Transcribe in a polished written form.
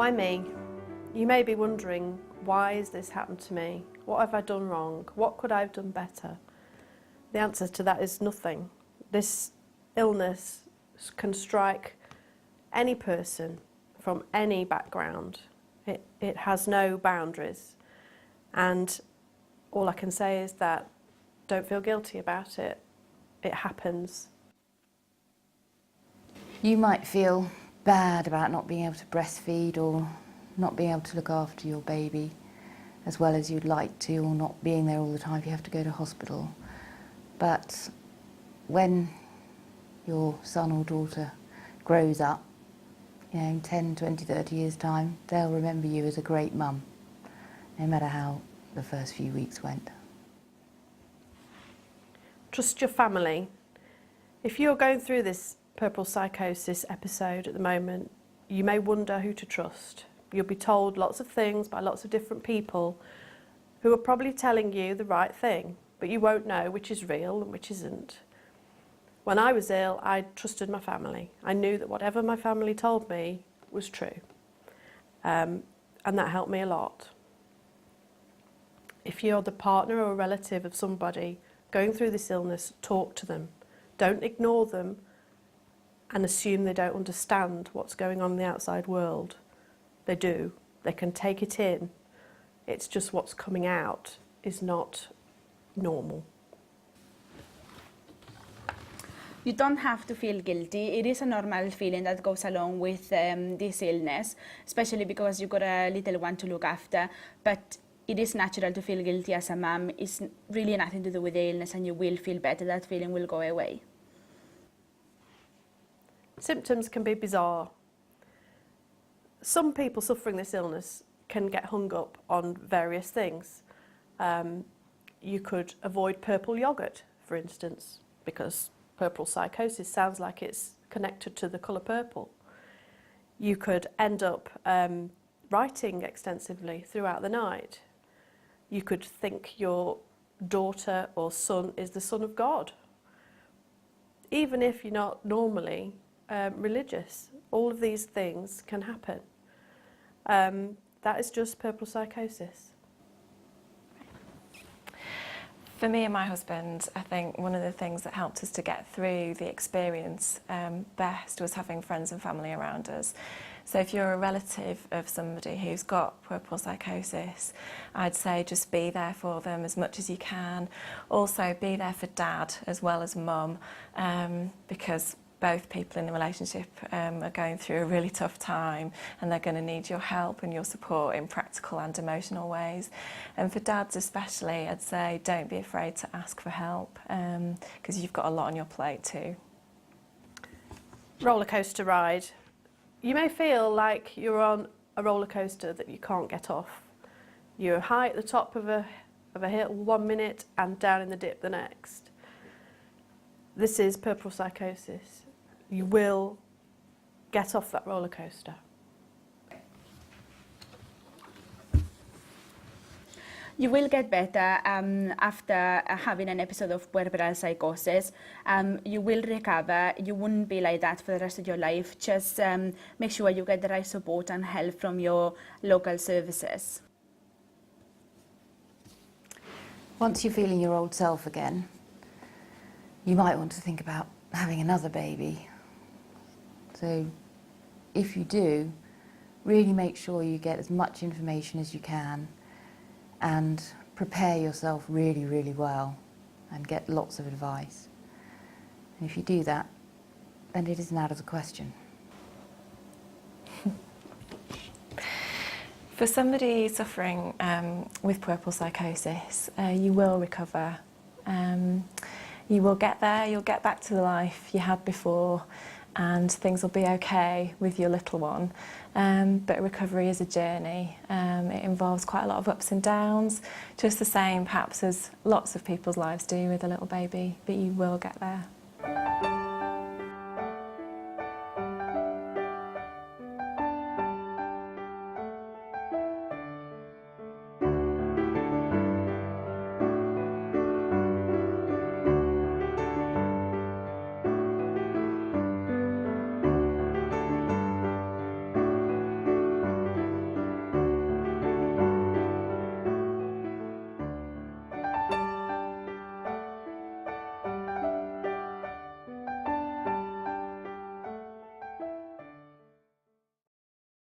Why me? You may be wondering, why has this happened to me? What have I done wrong? What could I have done better? The answer to that is nothing. This illness can strike any person from any background. It has no boundaries. And all I can say is that don't feel guilty about it. It happens. You might feel bad about not being able to breastfeed or not being able to look after your baby as well as you'd like to, or not being there all the time if you have to go to hospital. But when your son or daughter grows up, in 10, 20, 30 years' time, they'll remember you as a great mum, no matter how the first few weeks went. Trust your family. If you're going through this puerperal psychosis episode at the moment, you may wonder who to trust. You'll be told lots of things by lots of different people who are probably telling you the right thing, but you won't know which is real and which isn't. When I was ill, I trusted my family. I knew that whatever my family told me was true, and that helped me a lot. If you're the partner or relative of somebody going through this illness, talk to them. Don't ignore them and assume they don't understand what's going on in the outside world. They do. They can take it in. It's just what's coming out is not normal. You don't have to feel guilty. It is a normal feeling that goes along with this illness, especially because you've got a little one to look after. But it is natural to feel guilty as a mum. It's really nothing to do with the illness, and you will feel better. That feeling will go away. Symptoms can be bizarre. Some people suffering this illness can get hung up on various things. You could avoid purple yoghurt, for instance, because puerperal psychosis sounds like it's connected to the colour purple. You could end up writing extensively throughout the night. You could think your daughter or son is the son of God. Even if you're not normally religious, all of these things can happen. That is just puerperal psychosis. For me and my husband, I think one of the things that helped us to get through the experience best was having friends and family around us. So if you're a relative of somebody who's got puerperal psychosis, I'd say just be there for them as much as you can. Also be there for dad as well as mum, because both people in the relationship are going through a really tough time, and they're going to need your help and your support in practical and emotional ways. And for dads especially, I'd say don't be afraid to ask for help, because you've got a lot on your plate too. Roller coaster ride. You may feel like you're on a roller coaster that you can't get off. You're high at the top of a hill 1 minute and down in the dip the next. This is puerperal psychosis. You will get off that roller coaster. You will get better after having an episode of puerperal psychosis. You will recover. You wouldn't be like that for the rest of your life. Just make sure you get the right support and help from your local services. Once you're feeling your old self again, you might want to think about having another baby. So if you do, really make sure you get as much information as you can and prepare yourself really, really well and get lots of advice. And if you do that, then it isn't out of the question. For somebody suffering with puerperal psychosis, you will recover. You will get there, you'll get back to the life you had before, and things will be okay with your little one. But recovery is a journey. It involves quite a lot of ups and downs, just the same perhaps as lots of people's lives do with a little baby, but you will get there.